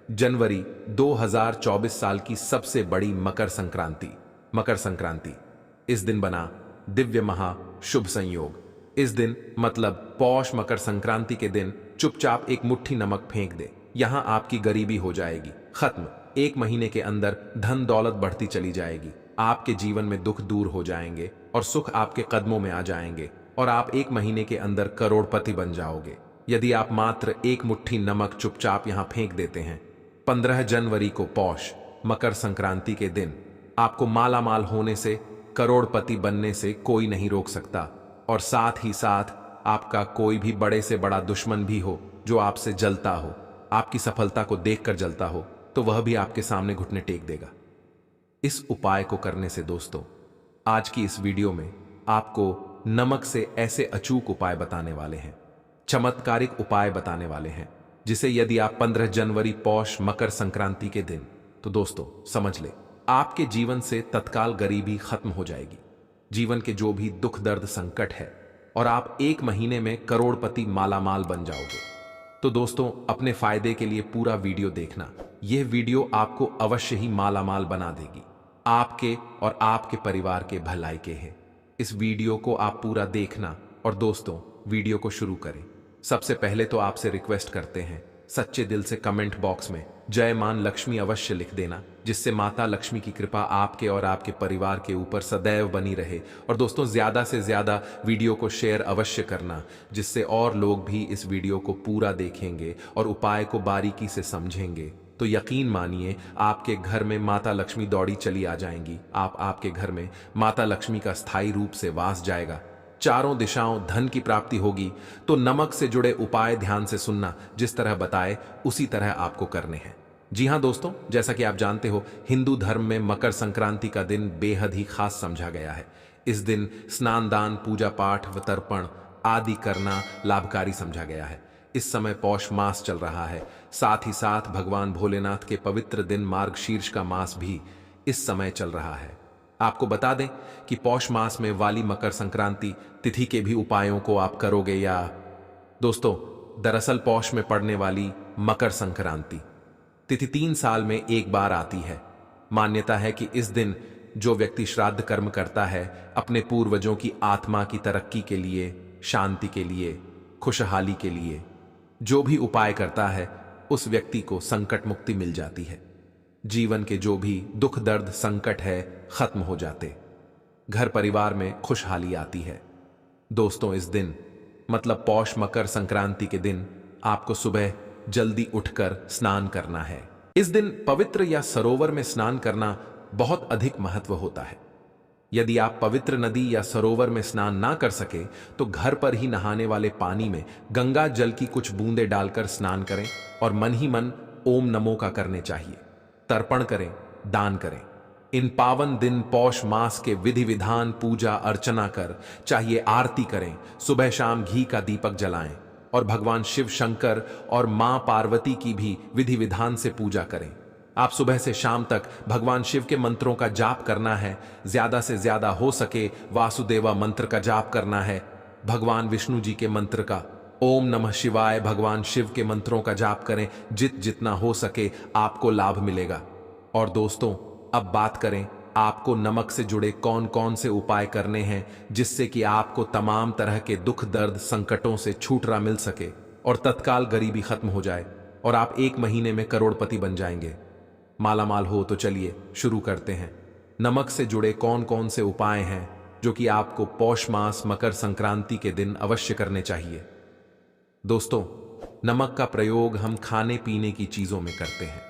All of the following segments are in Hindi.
जनवरी 2024 साल की सबसे बड़ी मकर संक्रांति। मकर संक्रांति इस दिन बना दिव्य महा शुभ संयोग। इस दिन मतलब पौष मकर संक्रांति के दिन चुपचाप एक मुट्ठी नमक फेंक दे, यहां आपकी गरीबी हो जाएगी खत्म। एक महीने के अंदर धन दौलत बढ़ती चली जाएगी, आपके जीवन में दुख दूर हो जाएंगे और सुख आपके कदमों में आ जाएंगे और आप एक महीने के अंदर करोड़पति बन जाओगे। यदि आप मात्र एक मुट्ठी नमक चुपचाप यहां फेंक देते हैं। 15 जनवरी को पौष मकर संक्रांति के दिन आपको माला माल होने से, करोड़पति बनने से कोई नहीं रोक सकता। और साथ ही साथ आपका कोई भी बड़े से बड़ा दुश्मन भी हो जो आपसे जलता हो, आपकी सफलता को देखकर जलता हो, तो वह भी आपके सामने घुटने टेक देगा। इस उपाय को करने से दोस्तों, आज की इस वीडियो में आपको नमक से ऐसे अचूक उपाय बताने वाले हैं, चमत्कारिक उपाय बताने वाले हैं, जिसे यदि आप 15 जनवरी पौष मकर संक्रांति के दिन, तो दोस्तों समझ ले, आपके जीवन से तत्काल गरीबी खत्म हो जाएगी, जीवन के जो भी दुख दर्द संकट है, और आप एक महीने में करोड़पति मालामाल बन जाओगे। तो दोस्तों, अपने फायदे के लिए पूरा वीडियो देखना। यह वीडियो आपको अवश्य ही मालामाल बना देगी, आपके और आपके परिवार के भलाई के है। इस वीडियो को आप पूरा देखना और दोस्तों वीडियो को शुरू करें। सबसे पहले तो आपसे रिक्वेस्ट करते हैं, सच्चे दिल से कमेंट बॉक्स में जय मां लक्ष्मी अवश्य लिख देना, जिससे माता लक्ष्मी की कृपा आपके और आपके परिवार के ऊपर सदैव बनी रहे। और दोस्तों, ज्यादा से ज्यादा वीडियो को शेयर अवश्य करना, जिससे और लोग भी इस वीडियो को पूरा देखेंगे और उपाय को बारीकी से समझेंगे। तो यकीन मानिए, आपके घर में माता लक्ष्मी दौड़ी चली आ जाएंगी। आपके घर में माता लक्ष्मी का स्थायी रूप से वास जाएगा, चारों दिशाओं धन की प्राप्ति होगी। तो नमक से जुड़े उपाय ध्यान से सुनना, जिस तरह बताए उसी तरह आपको करने हैं। जी हां दोस्तों, जैसा कि आप जानते हो, हिंदू धर्म में मकर संक्रांति का दिन बेहद ही खास समझा गया है। इस दिन स्नान दान पूजा पाठ व तर्पण आदि करना लाभकारी समझा गया है। इस समय पौष मास चल रहा है, साथ ही साथ भगवान भोलेनाथ के पवित्र दिन मार्गशीर्ष का मास भी इस समय चल रहा है। आपको बता दें कि पौष मास में वाली मकर संक्रांति तिथि के भी उपायों को आप करोगे या? दोस्तों, दरअसल पौष में पड़ने वाली मकर संक्रांति तिथि 3 साल में एक बार आती है। मान्यता है कि इस दिन जो व्यक्ति श्राद्ध कर्म करता है, अपने पूर्वजों की आत्मा की तरक्की के लिए, शांति के लिए, खुशहाली के लिए जो भी उपाय करता है, उस व्यक्ति को संकट मुक्ति मिल जाती है। जीवन के जो भी दुख दर्द संकट है खत्म हो जाते, घर परिवार में खुशहाली आती है। दोस्तों, इस दिन मतलब पौष मकर संक्रांति के दिन आपको सुबह जल्दी उठकर स्नान करना है। इस दिन पवित्र या सरोवर में स्नान करना बहुत अधिक महत्व होता है। यदि आप पवित्र नदी या सरोवर में स्नान ना कर सके, तो घर पर ही नहाने वाले पानी में गंगा जल की कुछ बूंदें डालकर स्नान करें और मन ही मन ओम नमो का करने चाहिए। तर्पण करें, दान करें। इन पावन दिन पौष मास के विधि विधान पूजा अर्चना कर चाहिए आरती करें, सुबह शाम घी का दीपक जलाएं और भगवान शिव शंकर और मां पार्वती की भी विधि विधान से पूजा करें। आप सुबह से शाम तक भगवान शिव के मंत्रों का जाप करना है। ज्यादा से ज्यादा हो सके वासुदेवा मंत्र का जाप करना है, भगवान विष्णु जी के मंत्र का, ओम नमः शिवाय, भगवान शिव के मंत्रों का जाप करें। जितना हो सके आपको लाभ मिलेगा। और दोस्तों, अब बात करें आपको नमक से जुड़े कौन कौन से उपाय करने हैं, जिससे कि आपको तमाम तरह के दुख दर्द संकटों से छुटकारा मिल सके और तत्काल गरीबी खत्म हो जाए और आप एक महीने में करोड़पति बन जाएंगे, मालामाल हो। तो चलिए शुरू करते हैं। नमक से जुड़े कौन कौन से उपाय हैं जो कि आपको पौष मास मकर संक्रांति के दिन अवश्य करने चाहिए। दोस्तों, नमक का प्रयोग हम खाने पीने की चीजों में करते हैं।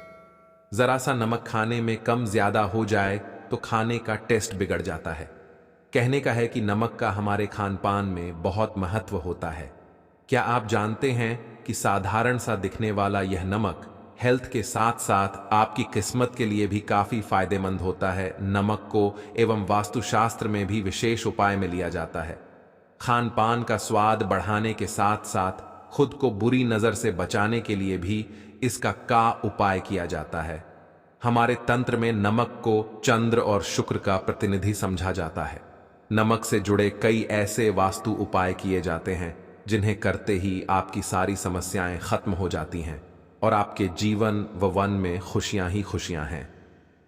जरा सा नमक खाने में कम ज्यादा हो जाए तो खाने का टेस्ट बिगड़ जाता है। कहने का है कि नमक का हमारे खान पान में बहुत महत्व होता है। क्या आप जानते हैं कि साधारण सा दिखने वाला यह नमक हेल्थ के साथ साथ आपकी किस्मत के लिए भी काफी फायदेमंद होता है। नमक को एवं वास्तुशास्त्र में भी विशेष उपाय में लिया जाता है। खान पान का स्वाद बढ़ाने के साथ साथ खुद को बुरी नजर से बचाने के लिए भी इसका उपाय किया जाता है। हमारे तंत्र में नमक को चंद्र और शुक्र का प्रतिनिधि समझा जाता है। नमक से जुड़े कई ऐसे वास्तु उपाय किए जाते हैं जिन्हें करते ही आपकी सारी समस्याएं खत्म हो जाती हैं। और आपके जीवन व वन में खुशियां ही खुशियां हैं।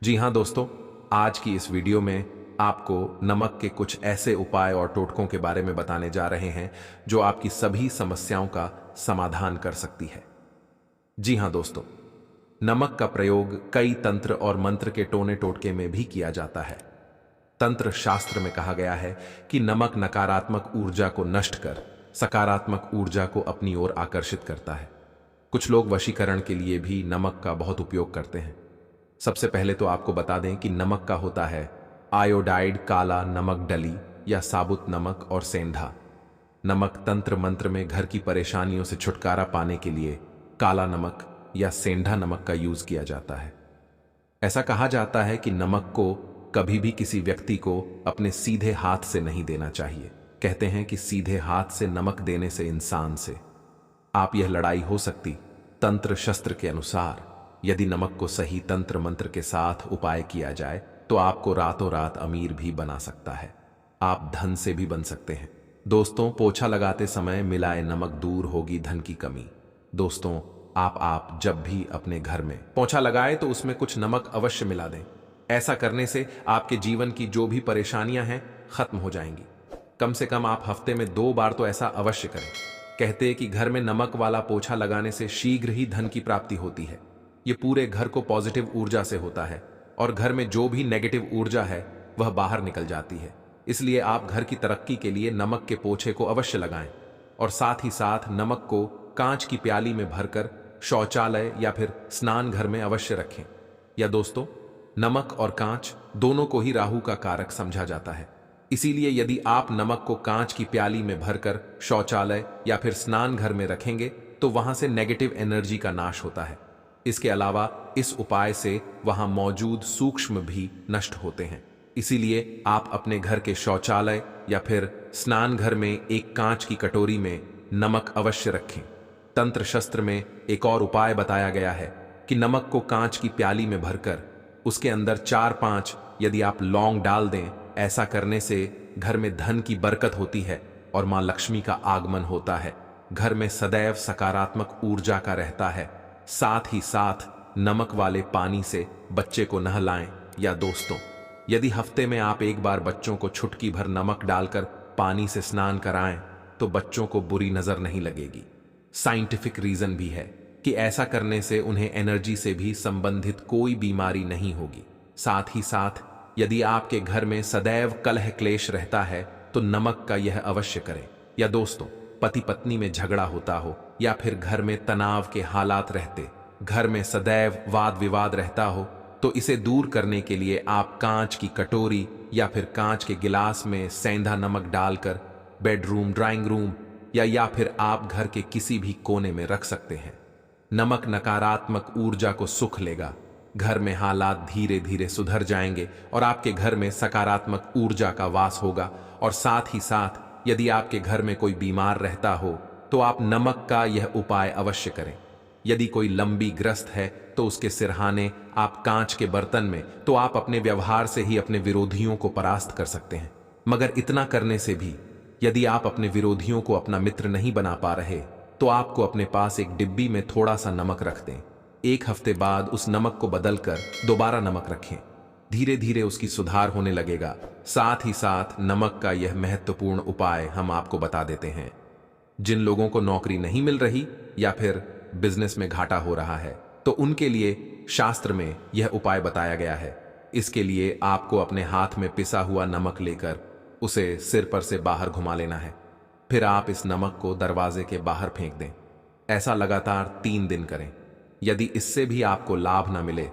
जी हाँ दोस्तों, आज की इस वीडियो में आपको नमक के कुछ ऐसे उपाय और टोटकों के बारे में बताने जा रहे हैं जो आपकी सभी समस्याओं का समाधान कर सकती है। जी हाँ दोस्तों, नमक का प्रयोग कई तंत्र और मंत्र के टोने टोटके में भी किया जाता है। तंत्र शास्त्र में कहा गया है कि नमक नकारात्मक ऊर्जा को नष्ट कर सकारात्मक ऊर्जा को अपनी ओर आकर्षित करता है। कुछ लोग वशीकरण के लिए भी नमक का बहुत उपयोग करते हैं। सबसे पहले तो आपको बता दें कि नमक का होता है आयोडाइड, काला नमक, डली या साबुत नमक और सेंधा नमक। तंत्र मंत्र में घर की परेशानियों से छुटकारा पाने के लिए काला नमक या सेंधा नमक का यूज किया जाता है। ऐसा कहा जाता है कि नमक को कभी भी किसी व्यक्ति को अपने सीधे हाथ से नहीं देना चाहिए। कहते हैं कि सीधे हाथ से नमक देने से इंसान से आप यह लड़ाई हो सकती। तंत्र शस्त्र के अनुसार यदि नमक को सही तंत्र मंत्र के साथ उपाय किया जाए तो आपको रातों रात अमीर भी बना सकता है। आप धन से भी बन सकते हैं। दोस्तों, पोछा लगाते समय मिलाए नमक, दूर होगी धन की कमी। दोस्तों, आप जब भी अपने घर में पोछा लगाए तो उसमें कुछ नमक अवश्य मिला दें। ऐसा करने से आपके जीवन की जो भी परेशानियां हैं खत्म हो जाएंगी। कम से कम आप हफ्ते में 2 बार तो ऐसा अवश्य करें। कहते हैं कि घर में नमक वाला पोछा लगाने से शीघ्र ही धन की प्राप्ति होती है। ये पूरे घर को पॉजिटिव ऊर्जा से होता है और घर में जो भी नेगेटिव ऊर्जा है वह बाहर निकल जाती है। इसलिए आप घर की तरक्की के लिए नमक के पोछे को अवश्य लगाएं और साथ ही साथ नमक को कांच की प्याली में भरकर शौचालय या फिर स्नान घर में अवश्य रखें। या दोस्तों, नमक और कांच दोनों को ही राहु का कारक समझा जाता है। इसीलिए यदि आप नमक को कांच की प्याली में भरकर शौचालय या फिर स्नान घर में रखेंगे तो वहां से नेगेटिव एनर्जी का नाश होता है। इसके अलावा इस उपाय से वहां मौजूद सूक्ष्म भी नष्ट होते हैं। इसीलिए आप अपने घर के शौचालय या फिर स्नान घर में एक कांच की कटोरी में नमक अवश्य रखें। तंत्र शस्त्र में एक और उपाय बताया गया है कि नमक को कांच की प्याली में भरकर उसके अंदर 4-5 यदि आप लौंग डाल दें। ऐसा करने से घर में धन की बरकत होती है और मां लक्ष्मी का आगमन होता है। घर में सदैव सकारात्मक ऊर्जा का रहता है। साथ ही साथ नमक वाले पानी से बच्चे को नहलाएं। या दोस्तों, यदि हफ्ते में आप एक बार बच्चों को चुटकी भर नमक डालकर पानी से स्नान कराएं तो बच्चों को बुरी नजर नहीं लगेगी। साइंटिफिक रीजन भी है कि ऐसा करने से उन्हें एनर्जी से भी संबंधित कोई बीमारी नहीं होगी। साथ ही साथ यदि आपके घर में सदैव कलह क्लेश रहता है तो नमक का यह अवश्य करें। या दोस्तों, पति पत्नी में झगड़ा होता हो या फिर घर में तनाव के हालात रहते, घर में सदैव वाद विवाद रहता हो, तो इसे दूर करने के लिए आप कांच की कटोरी या फिर कांच के गिलास में सेंधा नमक डालकर बेडरूम, ड्राइंग रूम या फिर आप घर के किसी भी कोने में रख सकते हैं। नमक नकारात्मक ऊर्जा को सुख लेगा। घर में हालात धीरे धीरे सुधर जाएंगे और आपके घर में सकारात्मक ऊर्जा का वास होगा। और साथ ही साथ यदि आपके घर में कोई बीमार रहता हो तो आप नमक का यह उपाय अवश्य करें। यदि कोई लंबी ग्रस्त है तो उसके सिरहाने आप कांच के बर्तन में, तो आप अपने व्यवहार से ही अपने विरोधियों को परास्त कर सकते हैं। मगर इतना करने से भी यदि आप अपने विरोधियों को अपना मित्र नहीं बना पा रहे तो आपको अपने पास एक डिब्बी में थोड़ा सा नमक रख दें। 1 हफ्ते बाद उस नमक को बदलकर दोबारा नमक रखें। धीरे धीरे उसकी सुधार होने लगेगा। साथ ही साथ नमक का यह महत्वपूर्ण उपाय हम आपको बता देते हैं। जिन लोगों को नौकरी नहीं मिल रही या फिर बिजनेस में घाटा हो रहा है तो उनके लिए शास्त्र में यह उपाय बताया गया है। इसके लिए आपको अपने हाथ में पिसा हुआ नमक लेकर उसे सिर पर से बाहर घुमा लेना है। फिर आप इस नमक को दरवाजे के बाहर फेंक दें। ऐसा लगातार 3 दिन करें। यदि इससे भी आपको लाभ न मिले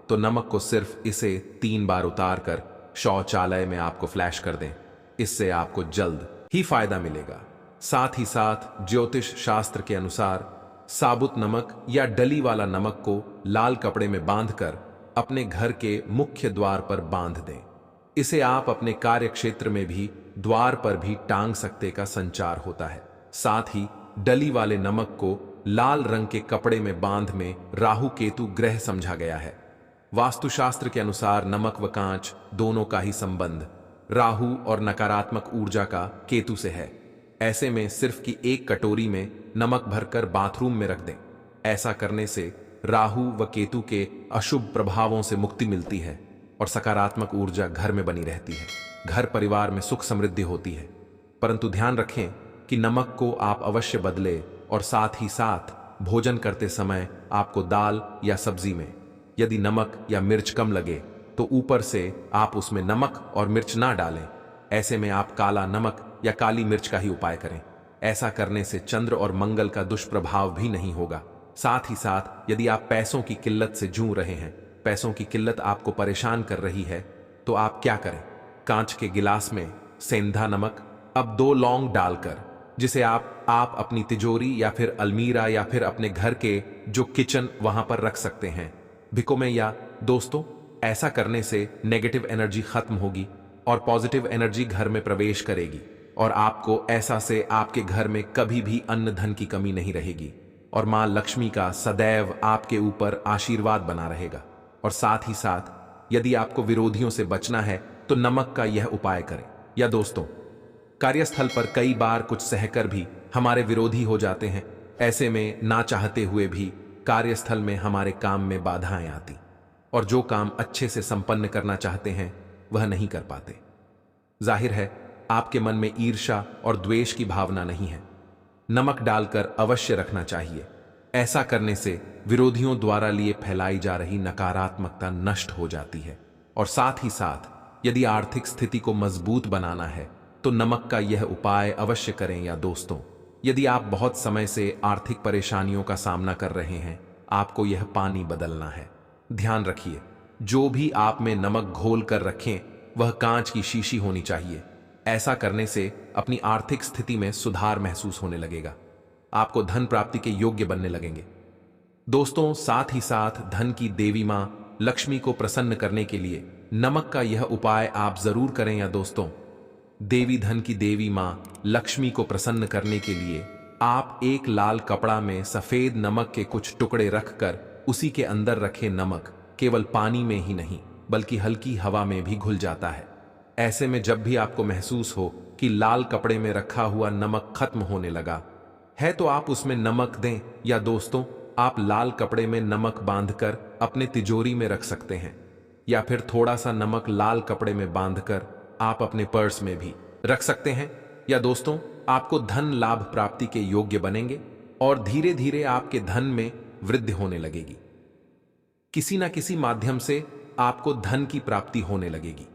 तो नमक को सिर्फ इसे 3 बार उतार कर शौचालय में आपको फ्लैश कर दें। इससे आपको जल्द ही फायदा मिलेगा। साथ ही साथ ज्योतिष शास्त्र के अनुसार साबुत नमक या डली वाला नमक को लाल कपड़े में बांधकर अपने घर के मुख्य द्वार पर बांध दें। इसे आप अपने कार्य क्षेत्र में भी द्वार पर भी टांग सकते का संचार होता है। साथ ही डली वाले नमक को लाल रंग के कपड़े में बांध में राहु केतु ग्रह समझा गया है। वास्तुशास्त्र के अनुसार नमक व कांच दोनों का ही संबंध राहु और नकारात्मक ऊर्जा का केतु से है। ऐसे में सिर्फ की एक कटोरी में नमक भरकर बाथरूम में रख दें। ऐसा करने से राहु व केतु के अशुभ प्रभावों से मुक्ति मिलती है और सकारात्मक ऊर्जा घर में बनी रहती है। घर परिवार में सुख समृद्धि होती है। परंतु ध्यान रखें कि नमक को आप अवश्य बदले और साथ ही साथ भोजन करते समय आपको दाल या सब्जी में यदि नमक या मिर्च कम लगे तो ऊपर से आप उसमें नमक और मिर्च ना डालें। ऐसे में आप काला नमक या काली मिर्च का ही उपाय करें। ऐसा करने से चंद्र और मंगल का दुष्प्रभाव भी नहीं होगा। साथ ही साथ यदि आप पैसों की किल्लत से जूझ रहे हैं, पैसों की किल्लत आपको परेशान कर रही है, तो आप क्या करें? कांच के गिलास में सेंधा नमक अब 2 लौंग डालकर, जिसे आप अपनी तिजोरी या फिर अलमीरा या फिर अपने घर के जो किचन वहां पर रख सकते हैं, भिको में। या दोस्तों, ऐसा करने से नेगेटिव एनर्जी खत्म होगी और पॉजिटिव एनर्जी घर में प्रवेश करेगी और आपको ऐसा से आपके घर में कभी भी अन्न धन की कमी नहीं रहेगी और मां लक्ष्मी का सदैव आपके ऊपर आशीर्वाद बना रहेगा। और साथ ही साथ यदि आपको विरोधियों से बचना है तो नमक का यह उपाय करें। या दोस्तों, कार्यस्थल पर कई बार कुछ सहकर भी हमारे विरोधी हो जाते हैं। ऐसे में ना चाहते हुए भी कार्यस्थल में हमारे काम में बाधाएं आती और जो काम अच्छे से संपन्न करना चाहते हैं वह नहीं कर पाते। जाहिर है आपके मन में ईर्ष्या और द्वेष की भावना नहीं है। नमक डालकर अवश्य रखना चाहिए। ऐसा करने से विरोधियों द्वारा लिए फैलाई जा रही नकारात्मकता नष्ट हो जाती है। और साथ ही साथ यदि आर्थिक स्थिति को मजबूत बनाना है तो नमक का यह उपाय अवश्य करें। या दोस्तों, यदि आप बहुत समय से आर्थिक परेशानियों का सामना कर रहे हैं, आपको यह पानी बदलना है। ध्यान रखिए, जो भी आप में नमक घोल कर रखें वह कांच की शीशी होनी चाहिए। ऐसा करने से अपनी आर्थिक स्थिति में सुधार महसूस होने लगेगा। आपको धन प्राप्ति के योग्य बनने लगेंगे। दोस्तों, साथ ही साथ धन की देवी मां लक्ष्मी को प्रसन्न करने के लिए नमक का यह उपाय आप जरूर करें। या दोस्तों, देवी धन की देवी मां लक्ष्मी को प्रसन्न करने के लिए आप एक लाल कपड़ा में सफेद नमक के कुछ टुकड़े रखकर उसी के अंदर रखे नमक केवल पानी में ही नहीं बल्कि हल्की हवा में भी घुल जाता है। ऐसे में जब भी आपको महसूस हो कि लाल कपड़े में रखा हुआ नमक खत्म होने लगा है तो आप उसमें नमक दें। या दोस्तों, आप लाल कपड़े में नमक बांधकर अपने तिजोरी में रख सकते हैं या फिर थोड़ा सा नमक लाल कपड़े में बांधकर आप अपने पर्स में भी रख सकते हैं। या दोस्तों, आपको धन लाभ प्राप्ति के योग्य बनेंगे और धीरे धीरे आपके धन में वृद्धि होने लगेगी। किसी ना किसी माध्यम से आपको धन की प्राप्ति होने लगेगी।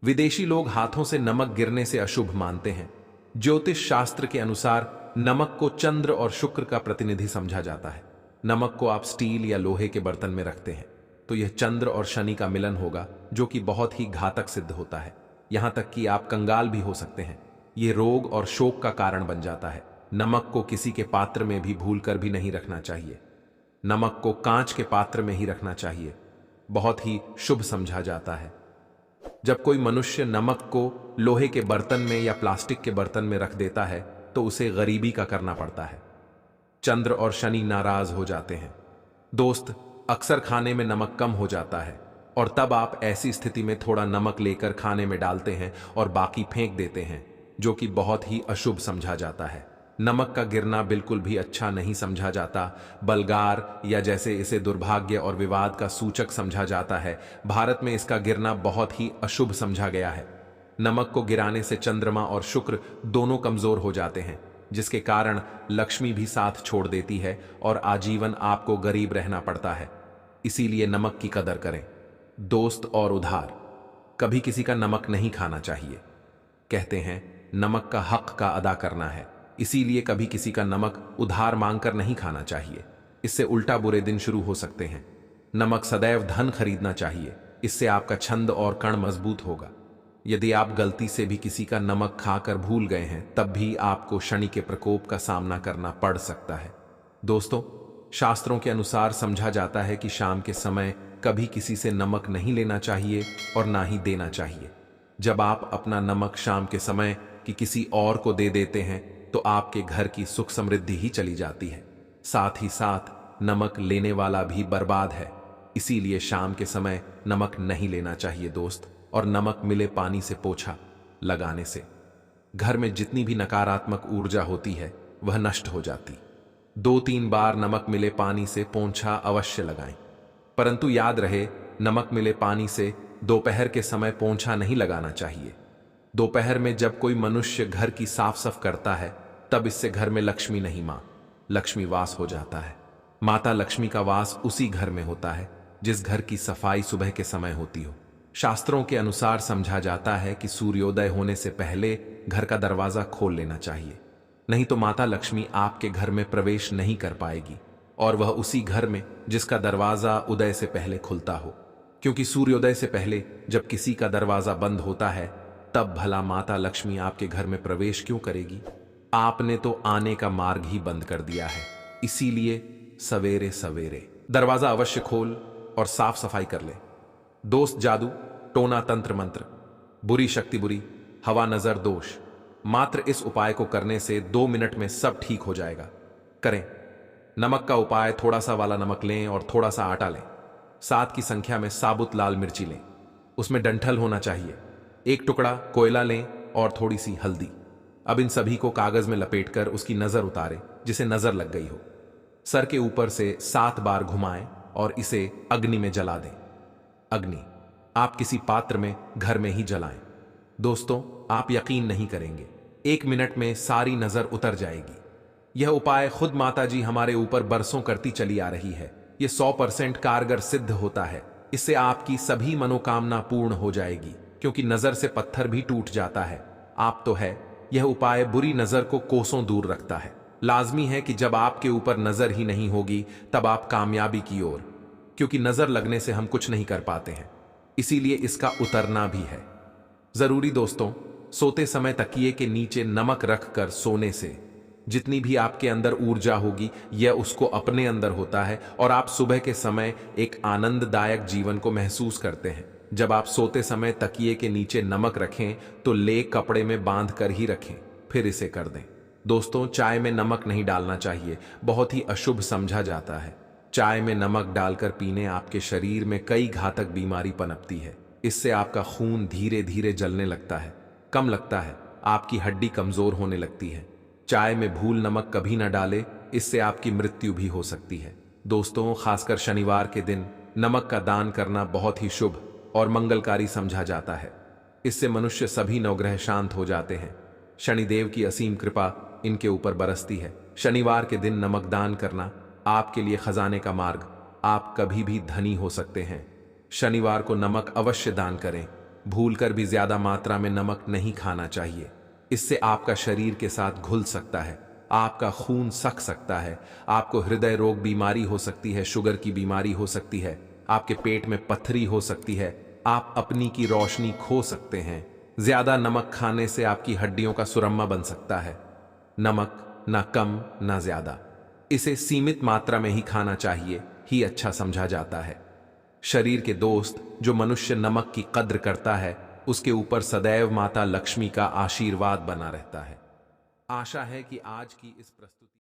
विदेशी लोग हाथों से नमक गिरने से अशुभ मानते हैं। ज्योतिष शास्त्र के अनुसार नमक को चंद्र और शुक्र का प्रतिनिधि समझा जाता है। नमक को आप स्टील या लोहे के बर्तन में रखते हैं तो यह चंद्र और शनि का मिलन होगा, जो कि बहुत ही घातक सिद्ध होता है। यहां तक कि आप कंगाल भी हो सकते हैं। यह रोग और शोक का कारण बन जाता है। नमक को किसी के पात्र में भी भूलकर भी नहीं रखना चाहिए। नमक को कांच के पात्र में ही रखना चाहिए। बहुत ही शुभ समझा जाता है। जब कोई मनुष्य नमक को लोहे के बर्तन में या प्लास्टिक के बर्तन में रख देता है तो उसे गरीबी का करना पड़ता है। चंद्र और शनि नाराज हो जाते हैं। दोस्त, अक्सर खाने में नमक कम हो जाता है और तब आप ऐसी स्थिति में थोड़ा नमक लेकर खाने में डालते हैं और बाकी फेंक देते हैं, जो कि बहुत ही अशुभ समझा जाता है। नमक का गिरना बिल्कुल भी अच्छा नहीं समझा जाता। बलगार या जैसे इसे दुर्भाग्य और विवाद का सूचक समझा जाता है, भारत में इसका गिरना बहुत ही अशुभ समझा गया है। नमक को गिराने से चंद्रमा और शुक्र दोनों कमजोर हो जाते हैं, जिसके कारण लक्ष्मी भी साथ छोड़ देती है और आजीवन आपको गरीब रहना पड़ता है। इसीलिए नमक की कदर करें। दोस्त और उधार, कभी किसी का नमक नहीं खाना चाहिए। कहते हैं नमक का हक का अदा करना है, इसीलिए कभी किसी का नमक उधार मांगकर नहीं खाना चाहिए। इससे उल्टा बुरे दिन शुरू हो सकते हैं। नमक सदैव धन खरीदना चाहिए, इससे आपका छंद और कण मजबूत होगा। यदि आप गलती से भी किसी का नमक खाकर भूल गए हैं तब भी आपको शनि के प्रकोप का सामना करना पड़ सकता है। दोस्तों, शास्त्रों के अनुसार समझा जाता है कि शाम के समय कभी किसी से नमक नहीं लेना चाहिए और ना ही देना चाहिए। जब आप अपना नमक शाम के समय कि किसी और को दे देते हैं तो आपके घर की सुख समृद्धि ही चली जाती है। साथ ही साथ नमक लेने वाला भी बर्बाद है। इसीलिए शाम के समय नमक नहीं लेना चाहिए दोस्त। और नमक मिले पानी से पोछा लगाने से घर में जितनी भी नकारात्मक ऊर्जा होती है वह नष्ट हो जाती। 2-3 बार नमक मिले पानी से पोंछा अवश्य लगाएं। परंतु याद रहे, नमक मिले पानी से दोपहर के समय पोंछा नहीं लगाना चाहिए। दोपहर में जब कोई मनुष्य घर की साफ सफ करता है, तब इससे घर में लक्ष्मी नहीं मां लक्ष्मी वास हो जाता है। माता लक्ष्मी का वास उसी घर में होता है जिस घर की सफाई सुबह के समय होती हो। शास्त्रों के अनुसार समझा जाता है कि सूर्योदय होने से पहले घर का दरवाजा खोल लेना चाहिए, नहीं तो माता लक्ष्मी आपके घर में प्रवेश नहीं कर पाएगी, और वह उसी घर में जिसका दरवाजा उदय से पहले खुलता हो। क्योंकि सूर्योदय से पहले जब किसी का दरवाजा बंद होता है, तब भला माता लक्ष्मी आपके घर में प्रवेश क्यों करेगी? आपने तो आने का मार्ग ही बंद कर दिया है। इसीलिए सवेरे सवेरे दरवाजा अवश्य खोल और साफ सफाई कर ले। दोस्त जादू, टोना, तंत्र मंत्र, बुरी शक्ति, बुरी हवा, नजर, दोष, मात्र इस उपाय को करने से 2 मिनट में सब ठीक हो जाएगा। करें। नमक का उपाय, थोड़ा सा वाला नमक लें और थोड़ा सा आटा लें। 7 की संख्या में साबुत लाल मिर्ची लें, उसमें डंठल होना चाहिए। 1 टुकड़ा कोयला लें और थोड़ी सी हल्दी। अब इन सभी को कागज में लपेटकर उसकी नजर उतारें जिसे नजर लग गई हो। सर के ऊपर से 7 बार घुमाएं और इसे अग्नि में जला दें। अग्नि आप किसी पात्र में घर में ही जलाएं। दोस्तों, आप यकीन नहीं करेंगे, 1 मिनट में सारी नजर उतर जाएगी। यह उपाय खुद माता जी हमारे ऊपर बरसों करती चली आ रही है। यह 100% कारगर सिद्ध होता है। इससे आपकी सभी मनोकामना पूर्ण हो जाएगी, क्योंकि नजर से पत्थर भी टूट जाता है। आप तो है, यह उपाय बुरी नजर को कोसों दूर रखता है। लाजमी है कि जब आपके ऊपर नजर ही नहीं होगी, तब आप कामयाबी की ओर, क्योंकि नजर लगने से हम कुछ नहीं कर पाते हैं, इसीलिए इसका उतरना भी है जरूरी। दोस्तों, सोते समय तकिए के नीचे नमक रखकर सोने से जितनी भी आपके अंदर ऊर्जा होगी, यह उसको अपने अंदर होता है और आप सुबह के समय एक आनंददायक जीवन को महसूस करते हैं। जब आप सोते समय तकिए के नीचे नमक रखें तो ले कपड़े में बांध कर ही रखें, फिर इसे कर दें। दोस्तों, चाय में नमक नहीं डालना चाहिए, बहुत ही अशुभ समझा जाता है। चाय में नमक डालकर पीने आपके शरीर में कई घातक बीमारी पनपती है। इससे आपका खून धीरे धीरे जलने लगता है, कम लगता है, आपकी हड्डी कमजोर होने लगती है। चाय में भूल नमक कभी न डाले, इससे आपकी मृत्यु भी हो सकती है। दोस्तों, खासकर शनिवार के दिन नमक का दान करना बहुत ही शुभ और मंगलकारी समझा जाता है। इससे मनुष्य सभी नवग्रह शांत हो जाते हैं। शनिदेव की असीम कृपा इनके ऊपर बरसती है। शनिवार के दिन नमक दान करना आपके लिए खजाने का मार्ग, आप कभी भी धनी हो सकते हैं। शनिवार को नमक अवश्य दान करें। भूलकर भी ज्यादा मात्रा में नमक नहीं खाना चाहिए, इससे आपका शरीर के साथ घुल सकता है, आपका खून सक सकता है, आपको हृदय रोग बीमारी हो सकती है, शुगर की बीमारी हो सकती है, आपके पेट में पथरी हो सकती है, आप अपनी की रोशनी खो सकते हैं। ज्यादा नमक खाने से आपकी हड्डियों का सुरम्मा बन सकता है। नमक ना कम ना ज्यादा, इसे सीमित मात्रा में ही खाना चाहिए ही अच्छा समझा जाता है। शरीर के दोस्त, जो मनुष्य नमक की कद्र करता है, उसके ऊपर सदैव माता लक्ष्मी का आशीर्वाद बना रहता है। आशा है कि आज की इस प्रस्तुति